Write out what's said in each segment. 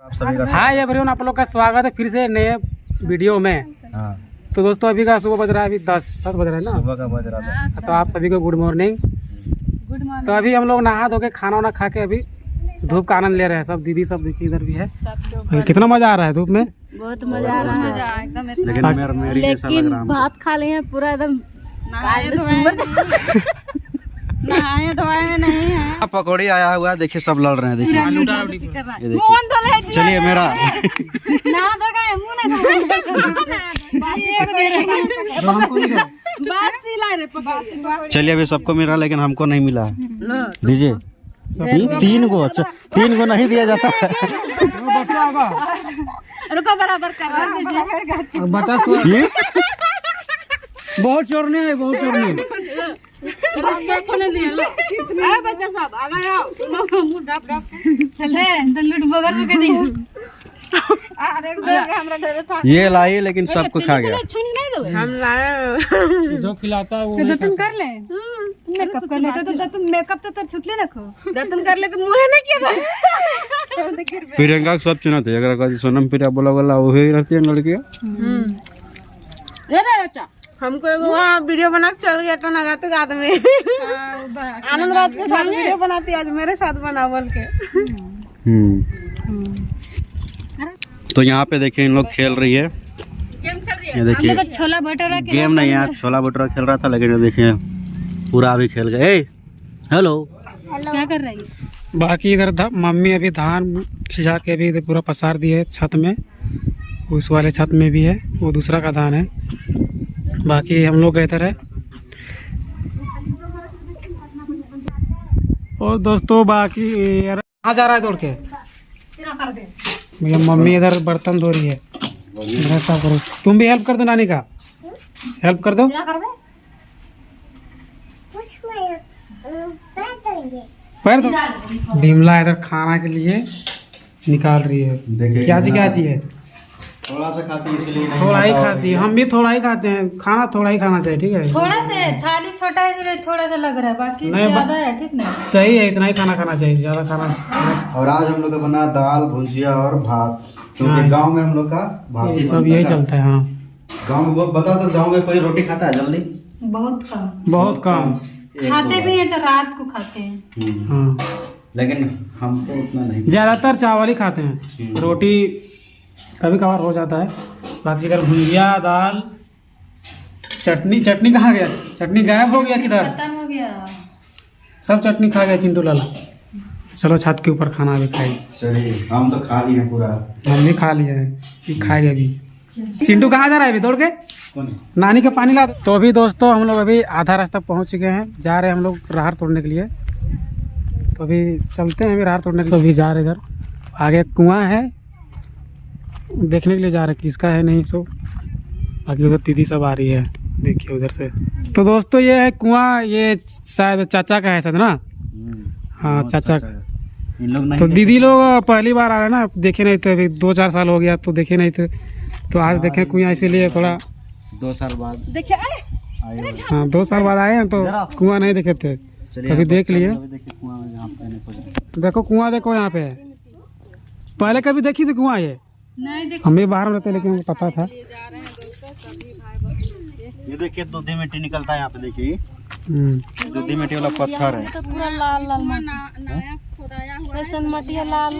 Hi everyone, आप लोग का स्वागत है फिर से नए वीडियो में। तो दोस्तों अभी का सुबह बज रहा है, अभी 10 बज रहा है ना, सुबह का बज रहा है। तो आप सभी को गुड मॉर्निंग। तो अभी हम लोग नहा धो के खाना वाना खा के अभी धूप का आनंद ले रहे हैं। सब दीदी सब इधर भी है। कितना मजा आ रहा है धूप में, बहुत मजा आ रहा है एकदम। लेकिन भात खा लिए हैं पूरा एकदम। नहाए धोए में नहीं है। पकौड़ी आया हुआ है, देखिए सब लड़ रहे हैं। देखिए ये देखिए, चलिए मेरा चलिए अभी सबको मिला लेकिन हमको नहीं मिला। दीजिए तीन गो नहीं दिया जाता। रुको बराबर कर दीजिए। बहुत चोरने है, बहुत चोरने। ये लाई लेकिन सबको खा गया। हम लाए जो खिलाता है वो तुम कर ले। मेकअप कर ले तो तुम मेकअप तो छुट ले रखो। तुम कर ले तो मुंह ना किया। प्रियंका सब चुना थे, अगर सोनम प्रिया बोला बोला वही रहती है लड़कियां। हमको वहाँ वीडियो बना के चल गया तो नगाते गाते में आनंद राज के साथ वीडियो बनाती, आज मेरे साथ बना बोल के। तो यहाँ पे देखिए इन लोग खेल रही है। ये देखिए छोला भटूरा गेम नहीं यार, छोला भटूरा खेल रहा था लेकिन ये देखिए पूरा अभी खेल गए। हेलो क्या कर रही है? बाकी इधर मम्मी अभी धान सिझा के अभी पूरा पसार दिए छत में। उस वाले छत में भी है, वो दूसरा का धान है। बाकी हम लोग इधर है। और दोस्तों बाकी कहाँ जा रहा है दौड़ के? भैया मम्मी इधर बर्तन धो रही है। ऐसा करो, तुम भी हेल्प कर दो, नानी का हेल्प कर दो। पैर दो। बिमला इधर खाना के लिए निकाल रही है। क्या चाहिए? थोड़ा सा खाती है इसलिए थोड़ा ही खाती है, हम भी थोड़ा ही खाते हैं। खाना थोड़ा ही खाना चाहिए, ठीक है। थोड़ा से थाली छोटा है इसलिए थोड़ा सा लग रहा है, बाकी नहीं, ज्यादा है। ठीक ना, सही है, इतना ही खाना खाना चाहिए, ज्यादा खाना। और आज हम लोग का बना दाल भुजिया और भात, क्योंकि गांव में हम लोग का भात ही सब यही चलता है। हाँ, गांव में बहुत बता तो गांव में कोई रोटी खाता है जल्दी? बहुत कम, बहुत कम खाते भी हैं तो रात को खाते हैं। हाँ, लेकिन हमको उतना नहीं, ज्यादातर चावल ही खाते हैं। रोटी कभी कभार हो जाता है। बाकी इधर भुजिया दाल चटनी कहाँ गया? चटनी गायब हो गया किधर? खत्म हो गया सब चटनी खा गया चिंटू लाला। चलो छत के ऊपर खाना भी खाई। चलिए हम तो खा लिए पूरा। हम भी खा लिया है, खाएगा अभी। चिंटू कहाँ जा रहा है अभी दौड़ के? नानी का पानी ला। तो अभी दोस्तों हम लोग अभी आधा रास्ता पहुँच चुके हैं। जा रहे हैं हम लोग राहर तोड़ने के लिए। तो अभी चलते हैं, अभी राहर तोड़ने के लिए। तो अभी जा रहे इधर आगे कुआं है, देखने के लिए जा रहे हैं किसका है नहीं सो। बाकी उधर दीदी सब आ रही है, देखिए उधर से। तो दोस्तों ये है कुआं, ये शायद चाचा का है शायद ना। हाँ चाचा का। इन लोग नहीं तो दीदी लोग पहली बार आ रहे हैं ना, देखे नहीं थे। अभी 2-4 साल हो गया तो देखे नहीं थे, तो आज देखे कुआं, इसीलिए थोड़ा 2 साल बाद देखिए हाँ 2 साल बाद आए हैं तो कुआं नहीं देखे थे, अभी देख लिए। देखो कुआं, देखो यहाँ पे है। पहले कभी देखी थी कुआं? ये नहीं हम भी बाहर में रहते लेकिन हमको पता था। ये देखिए दूधी मिट्टी निकलता है यहाँ पे, देखिए दूधी मिट्टी वाला पत्थर है। तो पूरा लाल लाल मटिया लाल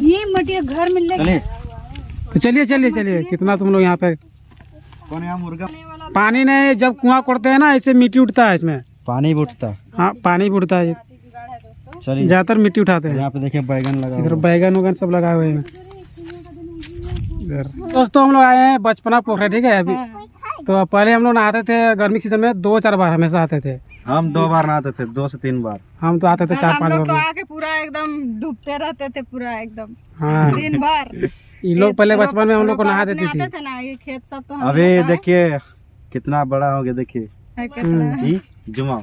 ये मटिया घर में ले। तो चलिए कितना तुम लोग यहाँ पे। कौन यहाँ मुर्गा? पानी नहीं, जब कुआं कोड़ते हैं ना ऐसे मिट्टी उठता है इसमें। पानी भी उठता है? हाँ पानी भी उठता है, चलिए ज्यादातर मिट्टी उठाते हैं। यहाँ पे देखिए बैगन लगा इधर हुआ है। बैगन वगैन सब लगाए हुए हैं इधर। दोस्तों हम लोग आए हैं बचपना पोखरा, ठीक है। अभी तो पहले हम लोग नहाते थे गर्मी के सीजन में, 2-4 बार हमेशा आते थे। हम 2 बार नहाते थे, 2 से 3 बार। हम तो आते थे 4-5 हम लोग तो बार। आके पूरा एकदम डूबते रहते थे, पूरा एकदम हाँ 3 बार। ये लोग पहले बचपन में हम लोग को नहा देती थी। थे ना, ये खेत सब तो हम अभी देखिए कितना बड़ा हो गया, देखिए कितना जुमा।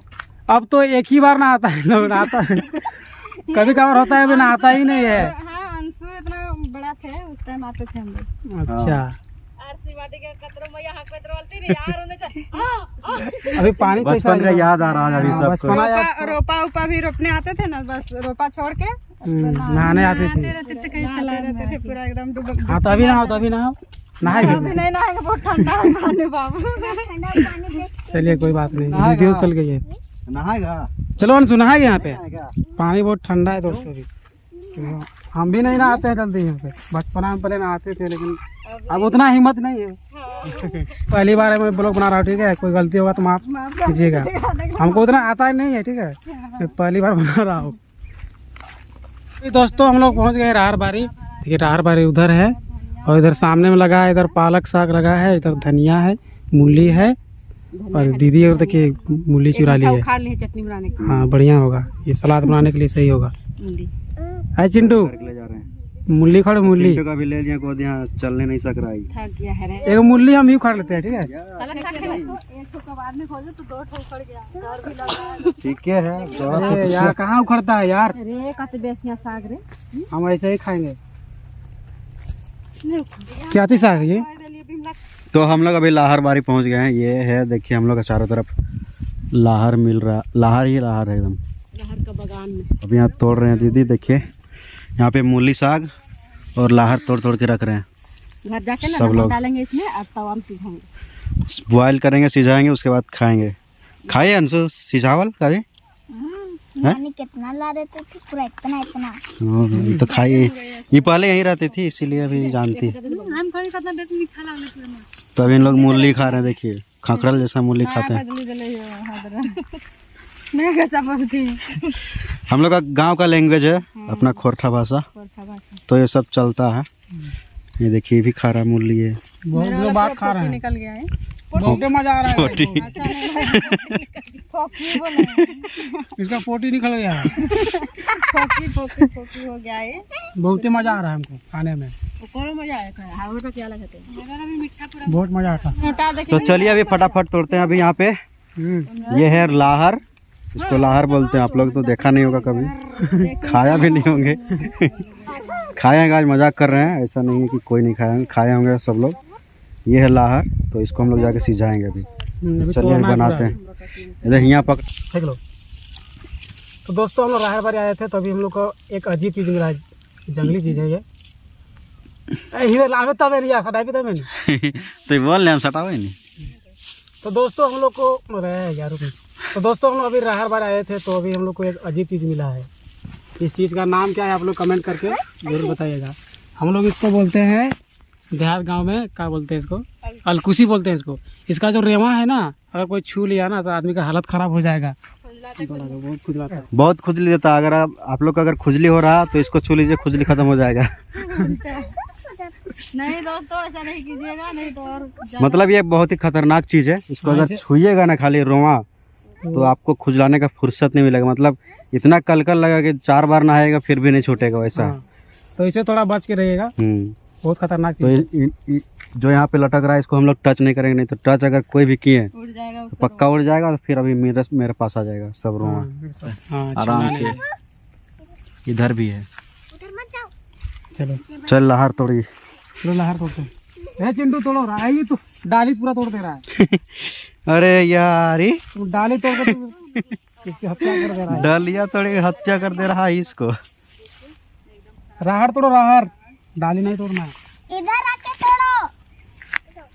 अब तो एक ही बार नहाता है लोग, नहाता है कभी कभार होता है, अभी नहाता ही नहीं है। हाँ अंशु इतना बड़ा थे उस टाइम आते थे हम लोग। अच्छा अभी पानी बचपन का याद आ रहा है अभी सबको। रोपा उपा भी रोपने आते थे ना, बस रोपा छोड़ के नहाने आते थे। रहते थे पूरा एकदम डूब। हाँ तो अभी नहाओ, तो अभी नहाओ, नहाएंगे। अभी नहीं नहाएंगे, बहुत ठंडा है पानी बाबू। चलिए कोई बात नहीं, वीडियो चल गई है। नहाएगा? चलो अंशु नहाएंगे यहाँ पे, पानी बहुत ठंडा है दोस्तों। अभी हम भी नहीं नहाते हैं जल्दी यहाँ पे, बचपन में पहले नहाते थे, लेकिन अब उतना हिम्मत नहीं है। पहली बार मैं ब्लॉग बना रहा हूँ, ठीक है, कोई गलती होगा तो माफ कीजिएगा, हमको उतना आता ही नहीं है, ठीक है, मैं पहली बार बना रहा हूँ। दोस्तों हम लोग पहुँच गए राहर बारी। देखिए राहर बारी उधर है, और इधर सामने में लगा है, इधर पालक साग लगा है, इधर धनिया है, मूली है, और दीदी और देखिए मूली चुरा ली है। चटनी बनाने की। हाँ बढ़िया होगा, ये सलाद बनाने के लिए सही होगा। है चिंटू, ले जा रहे हैं। मूली खड़, मूली चिंटू का भी ले लिया, गोद यहाँ चलने नहीं सक रहा है। थक गया है रे। एक मूली हम ही खड़ लेते हैं, ठीक है। ठीक है अरे यार कहाँ उखड़ता है यार, रे कत बेसिया साग रे। हम ऐसे ही खाएंगे। क्या चीज साग है ये? तो हम लोग अभी लाहर बारी पहुंच गए हैं। ये है देखिए, हम लोग का चारों तरफ लाहर मिल रहा, लाहर ही लाहर है एकदम। लाहर का बगान में अभी यहाँ तोड़ रहे हैं दीदी, देखिए यहाँ पे मूली साग और लाहर तोड़ तोड़ के रख रहे हैं। घर जाके ना सब लोग डालेंगे इसमें, और तवा में सिझाएंगे, बॉयल करेंगे, सिझाएंगे, उसके बाद खाएंगे। खाइए अंशु सिझावल कभी? नानी कितना ला देते थे, पूरा इतना इतना। तो खाइए, ये पहले यहीं रहती थी इसीलिए अभी जानती है। हम कोई कितना देख मीठा लागले पूरा। तो अभी इन लोग मूली खा रहे हैं, देखिए खकड़ल जैसा मूली खाते हैं। बदली गले नहीं कैसा बोलती है। हम लोग का गांव का लैंग्वेज है अपना खोरठा भाषा, तो ये सब चलता है। ये देखिए भी खा रहा मूली है, बहुत लोग बात खा रहे हैं, निकल गया है। बहुत मजा आ रहा है। छोटी इसका पोटी निकल गया है, फोकी हो गया है। बहुत ही मजा आ रहा है हमको खाने में, कौन मजा आया था? हाउ तो क्या लगा था? मेरा भी मीठा पूरा बहुत मजा आता है। मोटा देखिए। तो चलिए अभी फटाफट तोड़ते हैं। अभी यहाँ पे ये है लाहर, इसको लाहर बोलते हैं। आप लोग तो देखा नहीं होगा कभी, खाया भी नहीं होंगे। खाएंगे, आज मजाक कर रहे हैं, ऐसा नहीं है कि कोई नहीं खाएंगे, खाए होंगे सब लोग। ये है लाहर, तो इसको हम लोग जाके सिझाएंगे अभी। चलिए बनाते हैं। इधर यहाँ पक देख लो। तो दोस्तों हम लोग राहर बारी आए थे, तो अभी हम लोग को एक अजीब चीज मिला है, जंगली चीज है ये। इधर लावे तब लिया सटाई तब नहीं तो बोल रहे हम सटावे नहीं। तो दोस्तों हम लोग को यार, तो दोस्तों हम लोग अभी राहर बार आए थे, तो अभी हम लोग को एक अजीब चीज़ मिला है। इस चीज़ का नाम क्या है आप लोग कमेंट करके जरूर बताइएगा। हम लोग इसको बोलते हैं देहात गांव में, क्या बोलते हैं इसको, अलकुशी बोलते हैं इसको। इसका जो रेवा है ना, अगर कोई छू लिया ना तो आदमी का हालत खराब हो जाएगा। बहुत खुजलाता है, बहुत खुजली देता है। अगर आप लोग का अगर खुजली हो रहा तो इसको छू लीजिए, खुजली खत्म हो जाएगा। नहीं दोस्तों ऐसा नहीं कीजिएगा, नहीं तो और मतलब ये बहुत ही खतरनाक चीज़ है। इसको अगर छुइएगा ना खाली रोवा, तो आपको खुजलाने का फुर्सत नहीं मिलेगा। मतलब इतना कलकल लगा कि 4 बार नहाएगा फिर भी नहीं छूटेगा वैसा। तो इसे थोड़ा बच के रहिएगा, बहुत खतरनाक तो जो यहाँ पे लटक रहा है इसको हम लोग टच नहीं करेंगे, नहीं तो टच अगर कोई भी किए उड़ जाएगा, तो पक्का उड़ जाएगा। और फिर अभी मेरे पास आ जाएगा सब रोवा आराम से। इधर भी है, चलो चल लाहर तोड़ी। चलो लाहर तोड़ते हैं। चिंटू तोड़ो रहा है, ये तो डाली पूरा तोड़ दे रहा है। अरे यार तू डाली तोड़ के इसकी हत्या कर दे रहा है। डालिया तोड़े हत्या कर दे रहा है इसको। राहर तोड़ो, राहर, डाली नहीं तोड़ना है। इधर आके तोड़ो।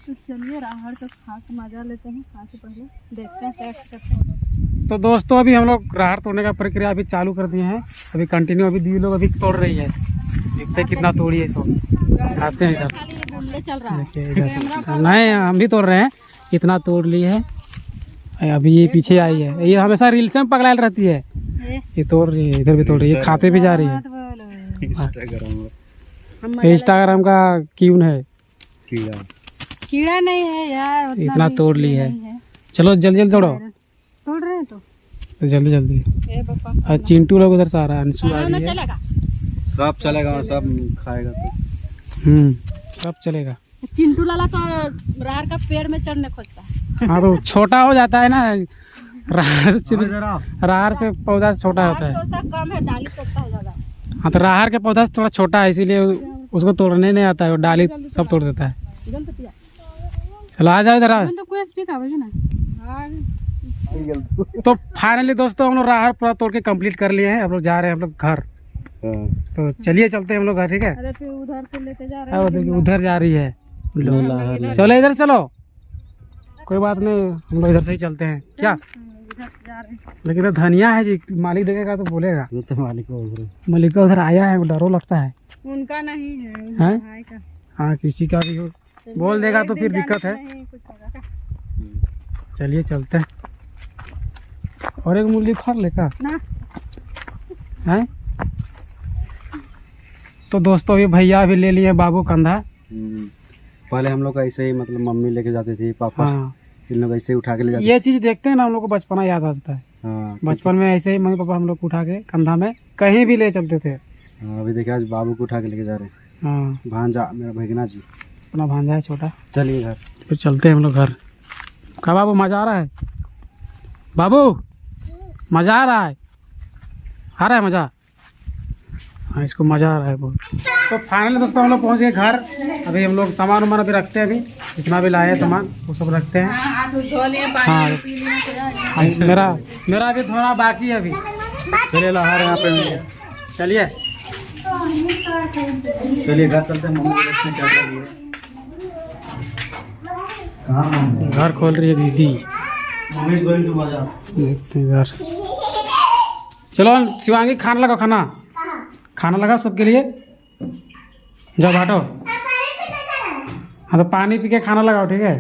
तो चलिए राहर तो खा के मजा लेते हैं, खा के पहले देखते हैं, टेस्ट करते हैं। तो दोस्तों अभी हम लोग राहर तोड़ने का प्रक्रिया अभी चालू कर दिए हैं, अभी कंटिन्यू। अभी दीदी लोग अभी तोड़ रही है, देखते हैं कितना तोड़ी है। सब खाते हैं इधर, चल रहा है। देखिए इधर नहीं, हम भी तोड़ रहे हैं, इतना तोड़ ली है। अभी ये पीछे आई है, ये हमेशा रील्स में पगलाल रहती है, ये तोड़ रही है, इधर भी तोड़ रही है, खाते भी जा रही है। इंस्टाग्राम का क्यून है, कीड़ा नहीं है यार, उतना इतना तोड़ ली है। चलो जल्दी जल्दी तोड़ो, तोड़ रहे हैं तो जल्दी जल्दी। ए पापा और चिंटू लोग उधर से आ रहा है, अंशु आ रही है, चलेगा, सब चलेगा, सब खाएगा तो सब चलेगा। चिंटू लाला तो राहर का पेड़ में चढ़ने खोजता है। हाँ तो छोटा हो जाता है ना, राहर से पौधा छोटा होता है। कम है, डाली तोड़ता है ज्यादा। हाँ तो राहर के पौधा थोड़ा छोटा है, इसीलिए उसको तोड़ने नहीं आता है, वो डाली सब तोड़ देता है। चलो आ जाओ इधर आ। तो कोई स्पीक आवे ना। तो फाइनली दोस्तों हम लोग राहर पूरा तोड़ के कंप्लीट कर लिए हैं। हम लोग जा रहे हैं हम लोग घर। तो चलिए चलते हैं हम लोग घर, ठीक है। अरे फिर उधर से लेते जा रहे हैं। उधर जा रही है, चलो इधर चलो, कोई बात नहीं, हम लोग इधर से ही चलते हैं क्या। लेकिन तो धनिया है जी, मालिक देखेगा तो बोलेगा। तो मालिक का उधर आया है, डरो लगता है। उनका नहीं है, हैं? भाई का। हाँ किसी का भी हो, बोल देगा तो फिर दिक्कत है। नहीं कुछ होगा। चलिए चलते हैं। और एक मूली खा लेगा ना। हैं। तो दोस्तों ये भैया भी ले लिए बाबू कंधा। पहले हम लोग ऐसे ही मतलब मम्मी लेके जाती थी, पापा हाँ इन लोग ऐसे ही उठा के ले जाते ये चीज देखते हैं ना, हम लोग को बचपना याद आ जाता है। हाँ बचपन में ऐसे ही मम्मी पापा हम लोग को उठा के कंधा में कहीं भी ले चलते थे। हाँ, अभी देखिए आज बाबू को उठा के लेके जा रहे हैं। हाँ भांजा मेरा भगना जी, अपना भांजा है छोटा। चलिए घर। फिर चलते हैं हम लोग घर। कहा बाबू मजा आ रहा है? बाबू मजा आ रहा है? आ रहा है मजा? हाँ इसको मजा आ रहा है बहुत। तो फाइनली दोस्तों हम लोग पहुँच गए घर। अभी हम लोग सामान वामान अभी रखते हैं, अभी जितना भी लाए सामान वो सब रखते हैं। हाँ मेरा अभी थोड़ा बाकी है अभी। चलिए लाहौर यहाँ पे चलिए चलिए घर चलते हैं। मम्मी देखते हैं क्या कर रही है। कहाँ मम्मी? घर खोल रही है दीदी, मम्मी इज गोइंग टू बाजार। देखते हैं घर। चलो शिवांगी खाना लगाओ, खाना लगा सबके लिए। जाओ बांटो। हाँ तो पानी पी के खाना लगाओ, ठीक है।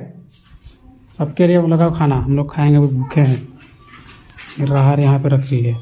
सबके लिए लगाओ खाना, हम लोग खाएंगे, वो भूखे हैं। राहर यहाँ पे रख रही है।